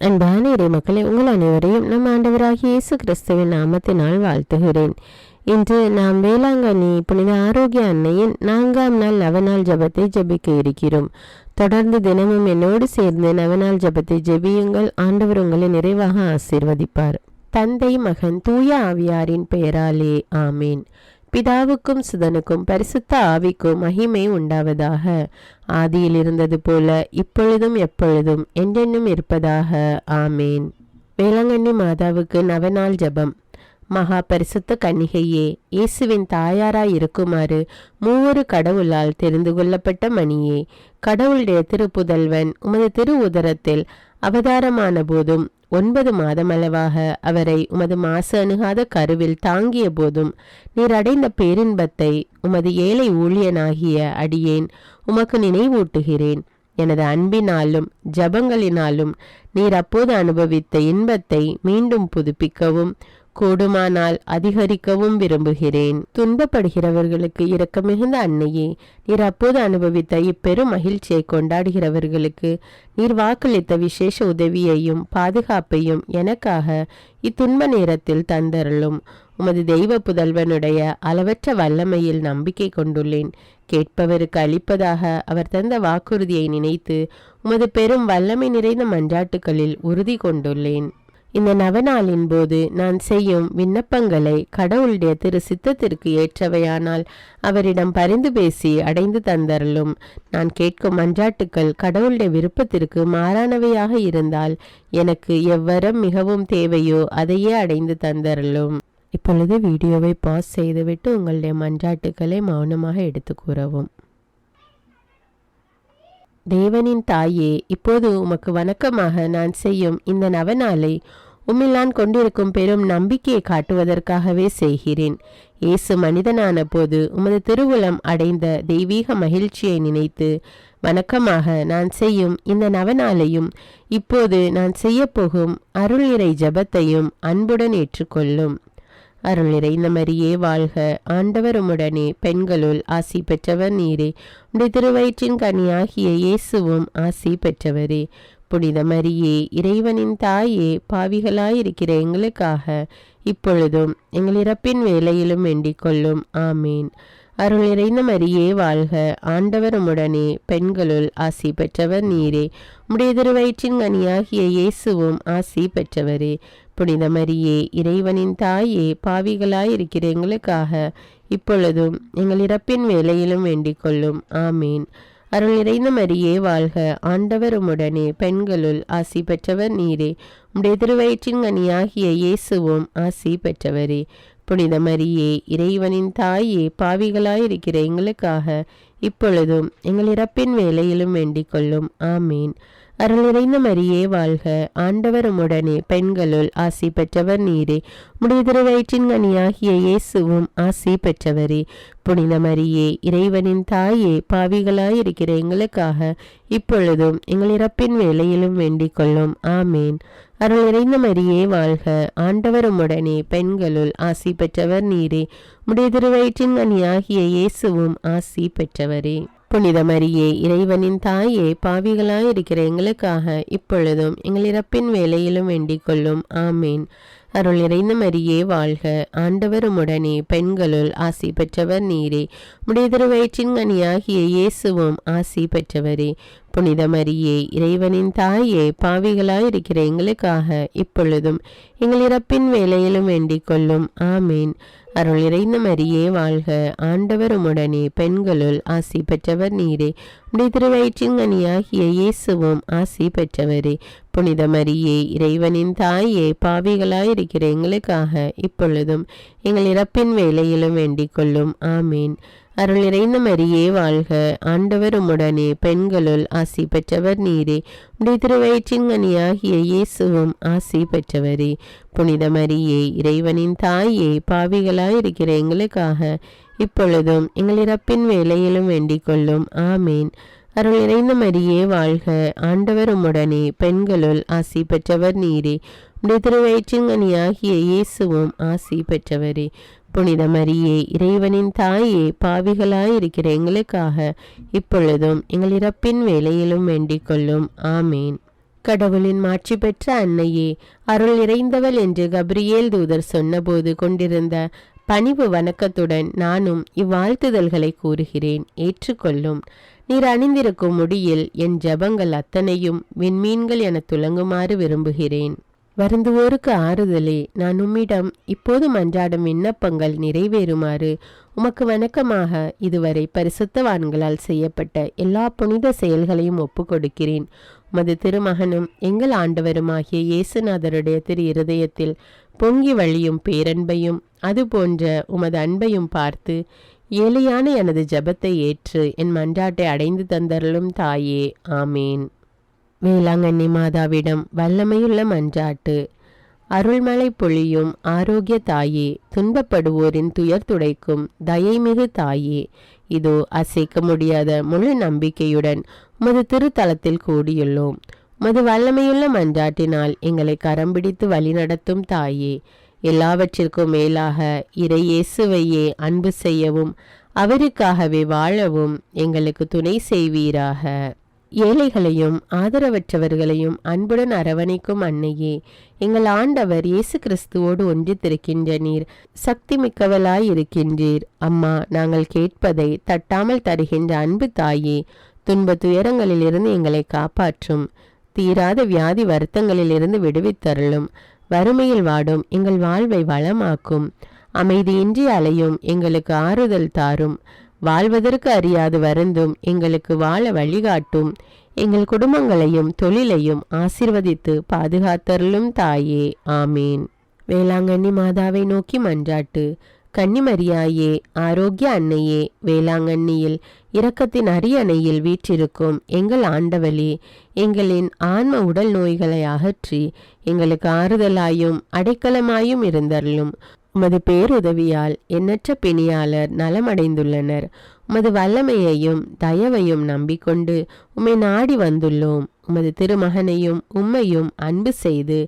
அன்பான இறை மக்களை, உங்கள் அனைவரையும் நம் ஆண்டவராகிய இயேசு கிறிஸ்துவின் நாமத்தினால் வாழ்த்துகிறேன். இன்று நாம் வேளாங்கண்ணி புனித ஆரோக்கிய அன்னையின் 4ஆம் நாள் நவநாள் ஜபத்தை ஜபிக்க இருக்கிறோம். தொடர்ந்து தினமும் என்னோடு சேர்ந்து நவநாள் ஜபத்தை ஜபியுங்கள். ஆண்டவர் உங்களை நிறைவாக ஆசீர்வதிப்பார். தந்தை, மகன், தூய ஆவியாரின் பெயராலே ஆமேன். பிதாவுக்கும் சுதனுக்கும் பரிசுத்த ஆவிக்கும் மகிமை உண்டாவதாக. ஆதியில் இருந்தது போல இப்பொழுதும் எப்பொழுதும் என்றென்னும் இருப்பதாக ஆமேன். வேளாங்கண்ணி மாதாவுக்கு நவநாள் ஜபம். மகா பரிசுத்த கன்னிகையே, இயேசுவின் தாயாராய் இருக்குமாறு மூவொரு கடவுளால் தெரிந்து கொள்ளப்பட்ட மணியே, கடவுளுடைய திருப்புதல்வன் உமது திரு உதரத்தில் அவதாரமான போதும் 9 மாதமளவாக அவரை உமது மாசு அணுகாத கருவில் தாங்கிய போதும் நீர் அடைந்த பேரின்பத்தை உமது ஏழை ஊழியனாகிய அடியேன் உமக்கு நினைவூட்டுகிறேன். எனது அன்பினாலும் ஜபங்களினாலும் நீர் அப்போது அனுபவித்த இன்பத்தை மீண்டும் புதுப்பிக்கவும் கூடுமானால் அதிகரிக்கவும் விரும்புகிறேன். துன்பப்படுகிறவர்களுக்கு இரக்கமிகுந்த அன்னையே, நீர் அப்போது அனுபவித்த இப்பெரும் மகிழ்ச்சியை கொண்டாடுகிறவர்களுக்கு நீர் வாக்களித்த விசேஷ உதவியையும் பாதுகாப்பையும் எனக்காக இத்துன்ப நேரத்தில் தந்தருளும். உமது தெய்வ புதல்வனுடைய அளவற்ற வல்லமையில் நம்பிக்கை கொண்டுள்ளேன். கேட்பவருக்கு அளிப்பதாக அவர் தந்த வாக்குறுதியை நினைத்து உமது பெரும் வல்லமை நிறைந்த மன்றாட்டுகளில் உறுதி கொண்டுள்ளேன். இந்த நவநாளின் போது நான் செய்யும் விண்ணப்பங்களை கடவுளுடைய திரு சித்தத்திற்கு ஏற்றவையானால் அவரிடம் பரிந்து பேசி அடைந்து தந்தருளும். நான் கேட்கும் மன்றாட்டுக்கள் கடவுளுடைய விருப்பத்திற்கு மாறானவையாக இருந்தால் எனக்கு எவ்வரம் மிகவும் தேவையோ அதையே அடைந்து தந்தருளும். இப்பொழுது வீடியோவை பாஸ் செய்துவிட்டு உங்களுடைய மன்றாட்டுக்களை மௌனமாக எடுத்து கூறவும். தேவனின் தாயே, இப்போது உமக்கு வணக்கமாக நான் செய்யும் இந்த நவநாளை உம்மில் நான் கொண்டிருக்கும் பெரும் நம்பிக்கையை காட்டுவதற்காகவே செய்கிறேன். இயேசு மனிதனான போது உமது திருவுளம் அடைந்த தெய்வீக மகிழ்ச்சியை நினைத்து வணக்கமாக நான் செய்யும் இந்த நவநாளையும் இப்போது நான் செய்யப்போகும் அருள் நிறை ஜபத்தையும் அன்புடன் ஏற்றுக்கொள்ளும். அருள் நிறைந்த மரியே வாழ்க, ஆண்டவர் உம்முடனே, பெண்களுள் ஆசி பெற்றவர் நீரே, உடைய திருவயிற்றின் கனியாகிய இயேசுவும் ஆசி பெற்றவரே. புனித மரியே, இறைவனின் தாயே, பாவிகளாயிருக்கிற எங்களுக்காக இப்பொழுதும் எங்கள் இறப்பின் வேளையிலும் வேண்டிக் கொள்ளும். ஆமீன். அருள் நிறைந்த மரியே வாழ்க, ஆண்டவர் உம்முடனே, பெண்களுள் ஆசி பெற்றவர் நீரே, உடைய திருவயிற்றின் கனியாகிய இயேசுவும் ஆசி பெற்றவரே. புனித மரியே, இறைவனின் தாயே, பாவிகளாயிருக்கிற எங்களுக்காக இப்பொழுதும் எங்கள் இறப்பின் வேளையிலும் வேண்டிக் கொள்ளும். ஆமீன். அருள் நிறைந்த மரியே வாழ்க, ஆண்டவர் உம்முடனே, பெண்களுள் ஆசி பெற்றவர் நீரே, உடைய திருவயிற்றின் கனியாகிய இயேசுவும் ஆசி பெற்றவரே. புனித மரியே, இறைவனின் தாயே, பாவிகளாயிருக்கிற எங்களுக்காக இப்பொழுதும் எங்கள் இறப்பின் வேளையிலும் வேண்டிக் கொள்ளும். ஆமீன். அருள் நிறைந்த மரியே வாழ்க, ஆண்டவர் உம்முடனே, பெண்களுள் ஆசி பெற்றவர் நீரே, உடைய திருவயிற்றின் கனியாகிய இயேசுவும் ஆசி பெற்றவரே. புனித மரியே, இறைவனின் தாயே, பாவிகளாயிருக்கிற எங்களுக்காக இப்பொழுதும் எங்கள் இறப்பின் வேளையிலும் வேண்டிக் கொள்ளும். ஆமீன். அருள் நிறைந்த மரியே வாழ்க, ஆண்டவர் உம்முடனே, பெண்களுள் ஆசி பெற்றவர் நீரே, உடைய திருவயிற்றின் கனியாகிய இயேசுவும் ஆசி பெற்றவரே. புனித மரியே, இறைவனின் தாயே, பாவிகளாயிருக்கிற எங்களுக்காக இப்பொழுதும் எங்கள் இறப்பின் வேளையிலும் வேண்டிக் கொள்ளும். ஆமீன். அருள் நிறைந்த மரியே வாழ்க, ஆண்டவர் உம்முடனே, பெண்களுள் ஆசி பெற்றவர் நீரே, உடைய திருவயிற்றின் கனியாகிய இயேசுவும் ஆசி பெற்றவரே. புனித மரியே, இறைவனின் தாயே, பாவிகளாயிருக்கிற எங்களுக்காக இப்பொழுதும் எங்கள் இறப்பின் வேளையிலும் வேண்டிக் கொள்ளும். ஆமீன். அருள் நிறைந்த மரியே வாழ்க, ஆண்டவர் உம்முடனே, பெண்களுள் ஆசி பெற்றவர் நீரே, உடைய திருவயிற்றின் கனியாகிய இயேசுவும் ஆசி பெற்றவரே. புனித மரியே, இறைவனின் தாயே, பாவிகளாயிருக்கிற எங்களுக்காக இப்பொழுதும் எங்கள் இறப்பின் வேளையிலும் வேண்டிக் கொள்ளும். ஆமீன். அருள் நிறைந்த மரியே வாழ்க, ஆண்டவர் உம்முடனே, பெண்களுள் ஆசி பெற்றவர் நீரே, உடைய திருவயிற்றின் கனியாகிய இயேசுவும் ஆசி பெற்றவரே. புனித மரியே, இறைவனின் தாயே, பாவிகளாயிருக்கிற எங்களுக்காக இப்பொழுதும் எங்கள் இறப்பின் வேளையிலும் வேண்டிக் கொள்ளும். ஆமீன். அருள் நிறைந்த மரியே வாழ்க, ஆண்டவர் உம்முடனே, பெண்களுள் ஆசி பெற்றவர் நீரே, உடைய திருவயிற்றின் கனியாகிய இயேசுவும் ஆசி பெற்றவரே. புனித மரியே, இறைவனின் தாயே, பாவிகளாயிருக்கிற எங்களுக்காக இப்பொழுதும் எங்கள் இறப்பின் வேளையிலும் வேண்டிக் கொள்ளும். ஆமீன். கடவுளின் மாட்சி பெற்ற அன்னையே, அருள் நிறைந்தவள் என்று கபிரியேல் தூதர் சொன்னபோது கொண்டிருந்த பணிவு வணக்கத்துடன் நானும் இவ்வாழ்த்துதல்களை கூறுகிறேன், ஏற்றுக்கொள்ளும். நீர் அணிந்திருக்கும் முடியில் என் ஜபங்கள் அத்தனையும் விண்மீன்கள் என துலங்குமாறு விரும்புகிறேன். வருந்துவோருக்கு ஆறுதலே, நான் உம்மிடம் இப்போது மன்றாடும் விண்ணப்பங்கள் நிறைவேறுமாறு உமக்கு வணக்கமாக இதுவரை பரிசுத்தவான்களால் செய்யப்பட்ட எல்லா புனித செயல்களையும் ஒப்புக்கொடுக்கிறேன். உமது திருமகனும் எங்கள் ஆண்டவருமாகிய இயேசுநாதருடைய திரு இருதயத்தில் பொங்கி வழியும் பேரன்பையும் அதுபோன்ற உமது அன்பையும் பார்த்து ஏழையான எனது ஜபத்தை ஏற்று என் மன்றாட்டை அடைந்து தந்தருளும் தாயே. ஆமேன். வேளாங்கண்ணி மாதாவிடம் வல்லமையுள்ள மன்றாட்டு. அருள்மழை பொழியும் ஆரோக்கிய தாயே, துன்பப்படுவோரின் துயர் துடைக்கும் தயைமிகு தாயே, இதோ அசைக்க முடியாத முழு நம்பிக்கையுடன் உமது திருத்தலத்தில் கூடியுள்ளோம். உமது வல்லமையுள்ள மன்றாட்டினால் எங்களை கரம் பிடித்து வழிநடத்தும் தாயே, எல்லாவற்றிற்கும் மேலாக இறை இயேசுவையே அன்பு செய்யவும் அவருக்காகவே வாழவும் எங்களுக்கு துணை செய்வீராக. ஏழைகளையும் ஆதரவற்றவர்களையும் அன்புடன் அரவணைக்கும் அன்னையே, எங்கள் ஆண்டவர் இயேசு கிறிஸ்துவோடு ஒன்றித்திருக்கின்ற நீர் சக்தி மிக்கவளாய் இருக்கின்றீர். அம்மா, நாங்கள் கேட்பதை தட்டாமல் தருகின்ற அன்பு தாயே, துன்ப துயரங்களிலிருந்து எங்களை காப்பாற்றும். தீராத வியாதி வருத்தங்களிலிருந்து விடுவித்தருளும். வறுமையில் வாடும் எங்கள் வாழ்வை வளமாக்கும். அமைதியின்றி அலையும் எங்களுக்கு ஆறுதல் தாரும். வாழ்வதற்கு அறியாது வருந்தும் எங்களுக்கு வாழ வழிகாட்டும். எங்கள் குடும்பங்களையும் தொழிலையும் ஆசீர்வதித்து பாதுகாத்தருளும் தாயே. ஆமீன். வேளாங்கண்ணி மாதாவை நோக்கி மன்றாட்டு. கன்னிமரியாயே, ஆரோக்கிய அன்னையே, வேளாங்கண்ணியில் இரக்கத்தின் அரியணையில் வீற்றிருக்கும் எங்கள் ஆண்டவளே, எங்களின் ஆன்ம உடல் நோய்களை அகற்றி எங்களுக்கு ஆறுதலாயும் அடைக்கலமாயும் இருந்தருளும். உமது பேருதவியால் எண்ணற்ற பிணியாளர் நலமடைந்துள்ளனர். உமது வல்லமையையும் தயவையும் நம்பிக்கொண்டு உம்மை நாடி வந்துள்ளோம். உமது திருமகனையும் உம்மையும் அன்பு செய்து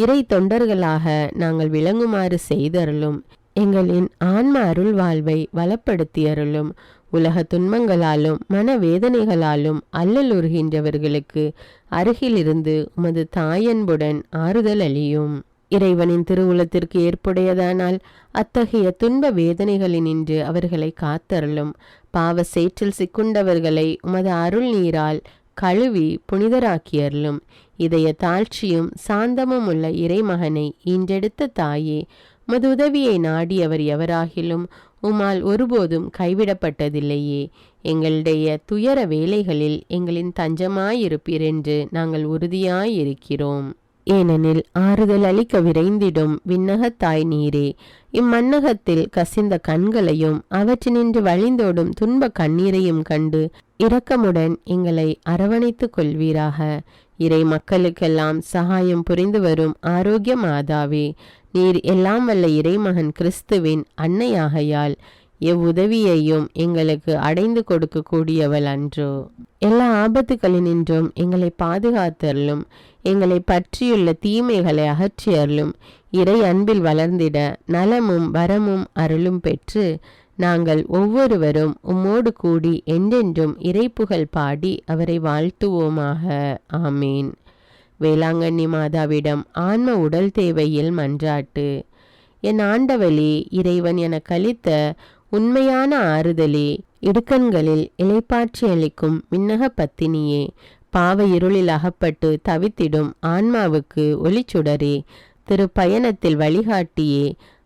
இறை தொண்டர்களாக நாங்கள் விளங்குமாறு செய்தருளும். எங்களின் ஆன்ம அருள் வாழ்வை வளப்படுத்தியருளும். உலக துன்பங்களாலும் மனவேதனைகளாலும் அல்லலுறுகின்றவர்களுக்கு அருகிலிருந்து உமது தாயன்புடன் ஆறுதல் அளியும். இறைவனின் திருவுளத்திற்கு ஏற்புடையதானால் அத்தகைய துன்ப வேதனைகளினின்று அவர்களை காத்தருளும். பாவ சேற்றில் சிக்குண்டவர்களை உமது அருள் நீரால் கழுவி புனிதராக்கியருளும். இதய தாழ்ச்சியும் சாந்தமும் உள்ள இறைமகனை ஈன்றெடுத்த தாயே, உமது உதவியை நாடியவர் எவராகிலும் உம்மால் ஒருபோதும் கைவிடப்பட்டதில்லையே. எங்களுடைய துயர வேலைகளில் எங்களின் தஞ்சமாயிருப்பீர் என்று நாங்கள் உறுதியாயிருக்கிறோம். ஏனெனில் ஆறுதல் அளிக்க விரைந்திடும் விண்ணகத்தாய் நீரே, இம்மன்னகத்தில் கசிந்த கண்களையும் அவற்றினின்று வழிந்தோடும் துன்ப கண்ணீரையும் கண்டு இரக்கமுடன் எங்களை அரவணைத்துக் கொள்வீராக. இறை மக்களுக்கெல்லாம் சகாயம் புரிந்து வரும் ஆரோக்கிய மாதாவே, நீர் எல்லாம் வல்ல இறைமகன் கிறிஸ்துவின் அன்னையாகையால் எவ்வுதவியையும் எங்களுக்கு அடைந்து கொடுக்க கூடியவள் அன்றோ. எல்லா ஆபத்துகளினின்றும் எங்களை பாதுகாத்தருளும். எங்களை பற்றியுள்ள தீமைகளை அகற்றியருளும். இறை அன்பில் வளர்ந்திட நலமும் வரமும் அருளும் பெற்று நாங்கள் ஒவ்வொருவரும் உம்மோடு கூடி என்றென்றும் இறைப்புகழ் பாடி அவரை வாழ்த்துவோமாக. ஆமீன். வேளாங்கண்ணி மாதாவிடம் ஆன்ம உடல் தேவையில் மன்றாட்டு. என் ஆண்டவளே, இறைவன் என கழித்த உண்மையான ஆறுதலே, இடுக்கண்களில் இளைப்பாற்றி அளிக்கும் விண்ணக பத்தினியே, பாவ இருளில் அகப்பட்டு தவித்திடும் ஆன்மாவுக்கு ஒளிச்சுடரே, திருப்பயணத்தில் வழிகாட்டியே,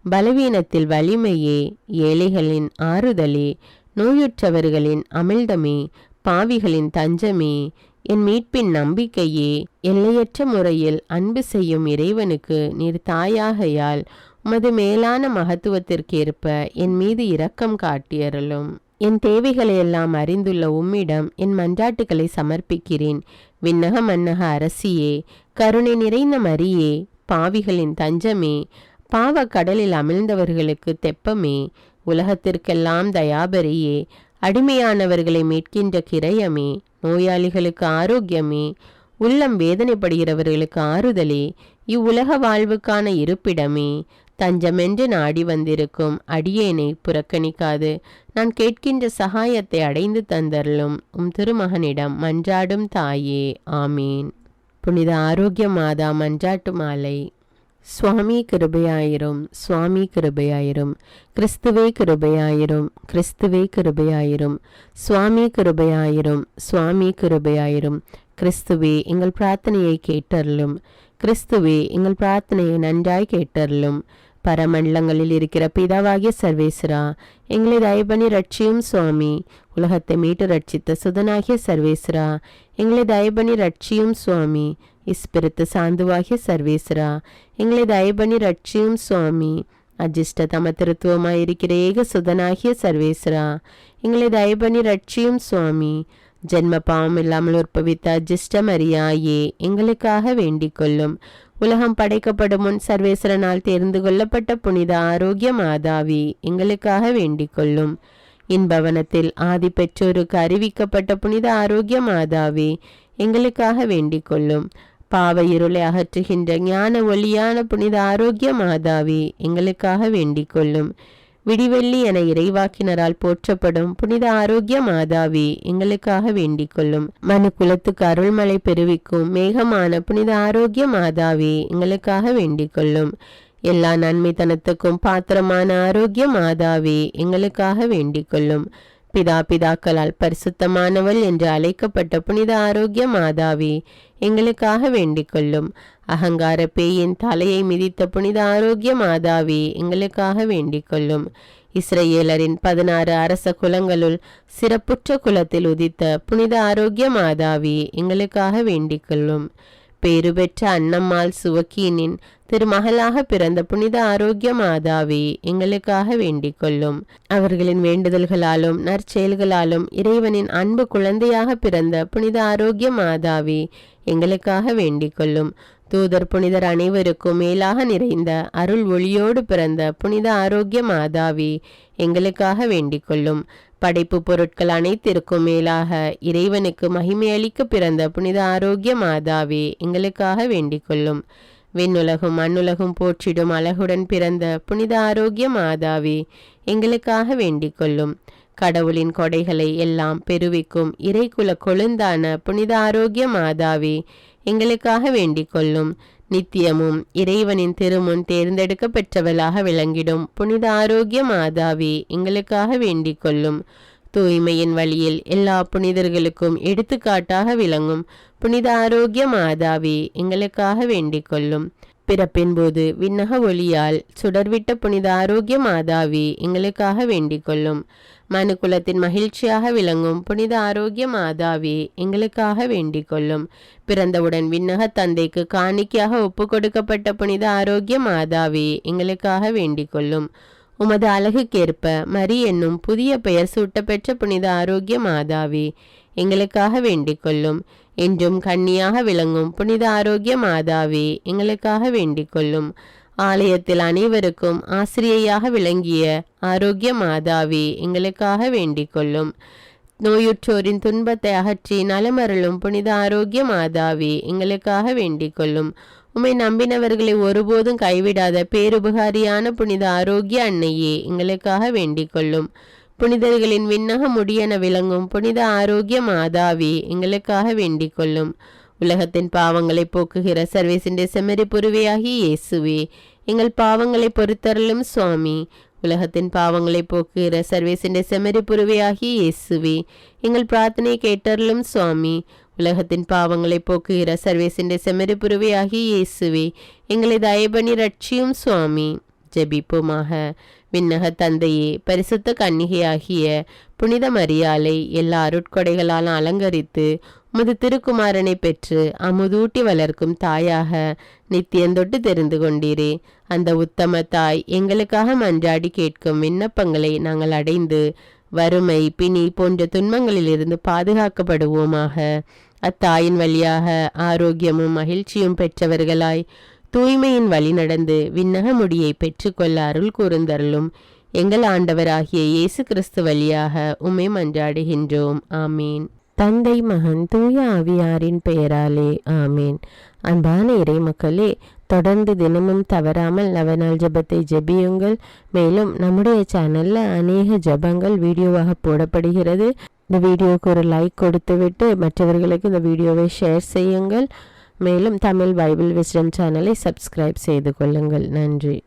பலவீனத்தில் வலிமையே, ஏழைகளின் ஆறுதலே, நோயுற்றவர்களின் அமிழ்தமே, பாவிகளின் தஞ்சமே, என் மீட்பின் நம்பிக்கையே, எல்லையற்ற முறையில் அன்பு செய்யும் இறைவனுக்கு நீர் தாயாகையால் உமது மேலான மகத்துவத்திற்கேற்ப என் மீது இரக்கம் காட்டியருளும். என் தேவைகளையெல்லாம் அறிந்துள்ள உம்மிடம் என் மன்றாட்டுகளை சமர்ப்பிக்கிறேன். விண்ணக மன்னக அரசியே, கருணை நிறைந்த மரியே, பாவிகளின் தஞ்சமே, பாவ கடலில் அமிழ்ந்தவர்களுக்கு தெப்பமே, உலகத்திற்கெல்லாம் தயாபரியே, அடிமையானவர்களை மீட்கின்ற கிரயமே, நோயாளிகளுக்கு ஆரோக்கியமே, உள்ளம் வேதனைப்படுகிறவர்களுக்கு ஆறுதலே, இவ்வுலக வாழ்வுக்கான இருப்பிடமே, தஞ்சமென்று நாடி வந்திருக்கும் அடியேனை புறக்கணிக்காது நான் கேட்கின்ற சகாயத்தை அடைந்து தந்தருளும் உம் திருமகனிடம் மன்றாடும் தாயே. ஆமீன். புனித ஆரோக்கிய மாதா மன்றாட்டு மாலை. சுவாமி கிருபையாயிரும், சுவாமி கிருபையாயிரும், கிறிஸ்துவே கிருபையாயிரும், கிறிஸ்துவே கிருபையாயிரும், சுவாமி கிருபையாயிரும், சுவாமி கிருபையாயிரும், கிறிஸ்துவே எங்கள் பிரார்த்தனையை கேட்டருளும், கிறிஸ்துவே எங்கள் பிரார்த்தனையை நன்றாய் கேட்டருளும். பரமண்டலங்களில் இருக்கிற பிதாவாகிய சர்வேஸ்வரா, எங்களை தயபணி ரட்சியும் சுவாமி. உலகத்தை மீட்டு ரட்சித்த சுதனாகிய சர்வேஸ்வரா, எங்களை தயபணி ரட்சியும் சுவாமி. இஸ்பிரித்து சாந்துவாகிய சர்வேஸ்வரா, எங்களை தயபணி ரட்சியும் சுவாமி. அஜிஷ்ட தம திருத்துவமாயிருக்கிற ஏக சுதனாகிய சர்வேஸ்வரா, எங்களை தயபணி ரட்சியும் சுவாமி. ஜென்ம பாவம் இல்லாமல் உற்பவித்த அஜிஷ்ட மரியாயே, எங்களுக்காக வேண்டிக் கொள்ளும். உலகம் படைக்கப்படும் முன் சர்வேஸ்வரனால் தேர்ந்து கொள்ளப்பட்ட புனித ஆரோக்கிய மாதாவி, எங்களுக்காக வேண்டிக் கொள்ளும். இன்பவனத்தில் ஆதி பெற்றோருக்கு அறிவிக்கப்பட்ட புனித ஆரோக்கிய மாதாவி, எங்களுக்காக வேண்டிக் கொள்ளும். பாவ இருளை அகற்றுகின்ற ஞான ஒளியான புனித ஆரோக்கிய மாதாவி, எங்களுக்காக வேண்டிக் கொள்ளும். விடிவெள்ளி என இறைவாக்கினரால் போற்றப்படும் புனித ஆரோக்கிய மாதாவி, எங்களுக்காக வேண்டிக் கொள்ளும். மனு குலத்துக்கு அருள்மலை பெருவிக்கும் மேகமான புனித ஆரோக்கிய மாதாவி, எங்களுக்காக வேண்டிக் கொள்ளும். எல்லா நன்மைத்தனத்துக்கும் பாத்திரமான ஆரோக்கிய மாதாவி, எங்களுக்காக வேண்டிக் கொள்ளும். பிதாக்களால் பரிசுத்தமானவள் என்று அழைக்கப்பட்ட புனித ஆரோக்கிய மாதாவி, எங்களுக்காக வேண்டிக் கொள்ளும். அகங்கார பேயின் தலையை மிதித்த புனித ஆரோக்கிய மாதாவி, எங்களுக்காக வேண்டிக் கொள்ளும். இஸ்ரேலரின் 16 அரச குலங்களுள் சிறப்புற்ற குலத்தில் உதித்த புனித ஆரோக்கிய மாதாவி, எங்களுக்காக வேண்டிக் கொள்ளும். பேறு பெற்ற அன்னம்மாள் சுவக்கீனின் திருமகளாக பிறந்த புனித ஆரோக்கிய மாதாவி, எங்களுக்காக வேண்டிக் கொள்ளும். அவர்களின் வேண்டுதல்களாலும் நற்செயல்களாலும் இறைவனின் அன்பு குழந்தையாக பிறந்த புனித ஆரோக்கிய மாதாவி, எங்களுக்காக வேண்டிக் கொள்ளும். தூதர் புனிதர் அனைவருக்கும் மேலாக நிறைந்த அருள் ஒளியோடு பிறந்த புனித ஆரோக்கிய மாதாவி, எங்களுக்காக வேண்டிக் கொள்ளும். படைப்பு பொருட்கள் அனைத்திற்கும் மேலாக இறைவனுக்கு மகிமையளிக்க பிறந்த புனித ஆரோக்கிய மாதாவி, எங்களுக்காக வேண்டிக் கொள்ளும். விண்ணுலகும் மண்ணுலகும் போற்றிடும் அழகுடன் பிறந்த புனித ஆரோக்கிய மாதாவி, எங்களுக்காக வேண்டிக் கொள்ளும். கடவுளின் கொடைகளை எல்லாம் பெருவிக்கும் இறைக்குல கொழுந்தான புனித ஆரோக்கிய மாதாவி, எங்களுக்காக வேண்டிக் கொள்ளும். நித்தியமும் இறைவனின் திருமுன் தேர்ந்தெடுக்க பெற்றவளாக விளங்கிடும் புனித ஆரோக்கிய மாதாவி, எங்களுக்காக வேண்டிக் கொள்ளும். தூய்மையின் வழியில் எல்லா புனிதர்களுக்கும் எடுத்துக்காட்டாக விளங்கும் புனித ஆரோக்கிய மாதாவி, எங்களுக்காக வேண்டிக் கொள்ளும். பிறப்பின் போது விண்ணக ஒளியால் சுடர்விட்ட புனித ஆரோக்கிய மாதாவி, எங்களுக்காக வேண்டிக் கொள்ளும். மனு குலத்தின் மகிழ்ச்சியாக விளங்கும் புனித ஆரோக்கிய மாதாவி, எங்களுக்காக வேண்டிக் கொள்ளும். பிறந்தவுடன் விண்ணக தந்தைக்கு காணிக்கையாக ஒப்பு கொடுக்கப்பட்ட புனித ஆரோக்கிய மாதாவி, எங்களுக்காக வேண்டிக் கொள்ளும். உமது அழகுக்கேற்ப மரி என்னும் புதிய பெயர் சூட்டப்பெற்ற புனித ஆரோக்கிய மாதாவி, எங்களுக்காக வேண்டிக் கொள்ளும். என்றும் கன்னியாக விளங்கும் புனித ஆரோக்கிய மாதாவி, எங்களுக்காக வேண்டிக் கொள்ளும். ஆலயத்தில் அனைவருக்கும் ஆசிரியையாக விளங்கிய ஆரோக்கிய மாதாவி, எங்களுக்காக வேண்டிக் கொள்ளும். நோயுற்றோரின் துன்பத்தை அகற்றி நலமருளும் புனித ஆரோக்கிய மாதாவி, எங்களுக்காக வேண்டிக் கொள்ளும். உம்மை நம்பினவர்களை ஒருபோதும் கைவிடாத பேருபகாரியான புனித ஆரோக்கிய அன்னையே, எங்களுக்காக வேண்டிக் கொள்ளும். புனிதர்களின் விண்ணக முடியென விளங்கும் புனித ஆரோக்கிய மாதாவி, எங்களுக்காக வேண்டிக் கொள்ளும். உலகத்தின் பாவங்களை போக்குகிற சர்வேசின் செம்மறி புருவையாகி இயேசுவே, எங்கள் பாவங்களை பொறுத்தருளும் சுவாமி. உலகத்தின் பாவங்களை போக்குகிற சர்வேசின் செம்மறி புருவையாகி இயேசுவே, எங்கள் பிரார்த்தனை கேட்டருளும் சுவாமி. உலகத்தின் பாவங்களை போக்குகிற சர்வேசின் செம்மறி புருவையாகி இயேசுவே, எங்களை தயபணி ரட்சியும் சுவாமி. ஜெபிப்போமாக. விண்ணக தந்தையே, பரிசுத்த கன்னிகையாகிய புனித மரியாளை எல்லா அருட்கொடைகளால் அலங்கரித்து உமது திருக்குமாரனை பெற்று அமுதூட்டி வளர்க்கும் தாயாக நித்தியந்தொட்டு தெரிந்து கொண்டீரே. அந்த உத்தம தாய் எங்களுக்காக மன்றாடி கேட்கும் விண்ணப்பங்களை நாங்கள் அடைந்து வறுமை பிணி போன்ற துன்பங்களிலிருந்து பாதுகாக்கப்படுவோமாக. அத்தாயின் வழியாக ஆரோக்கியமும் மகிழ்ச்சியும் பெற்றவர்களாய் தூய்மையின் வழி நடந்து விண்ணக முடியை பெற்றுக்கொள்ள அருள் கூர்ந்தருளும். எங்கள் ஆண்டவராகிய இயேசு கிறிஸ்து வழியாக உம்மை மன்றாடுகின்றோம். ஆமீன். தந்தை மகன் தூய ஆவியாரின் பெயராலே ஆமீன். அன்பான இறை மக்களே, தொடர்ந்து தினமும் தவறாமல் நவநாள் ஜெபத்தை ஜெபியுங்கள். மேலும் நம்முடைய சேனல்ல அநேக ஜெபங்கள் வீடியோவாக போடப்படுகிறது. இந்த வீடியோவுக்கு ஒரு லைக் கொடுத்து விட்டு மற்றவர்களுக்கு இந்த வீடியோவை ஷேர் செய்யுங்கள். மேலும் தமிழ் பைபிள் விஸ்டம் சேனலை சப்ஸ்கிரைப் செய்து கொள்ளுங்கள். நன்றி.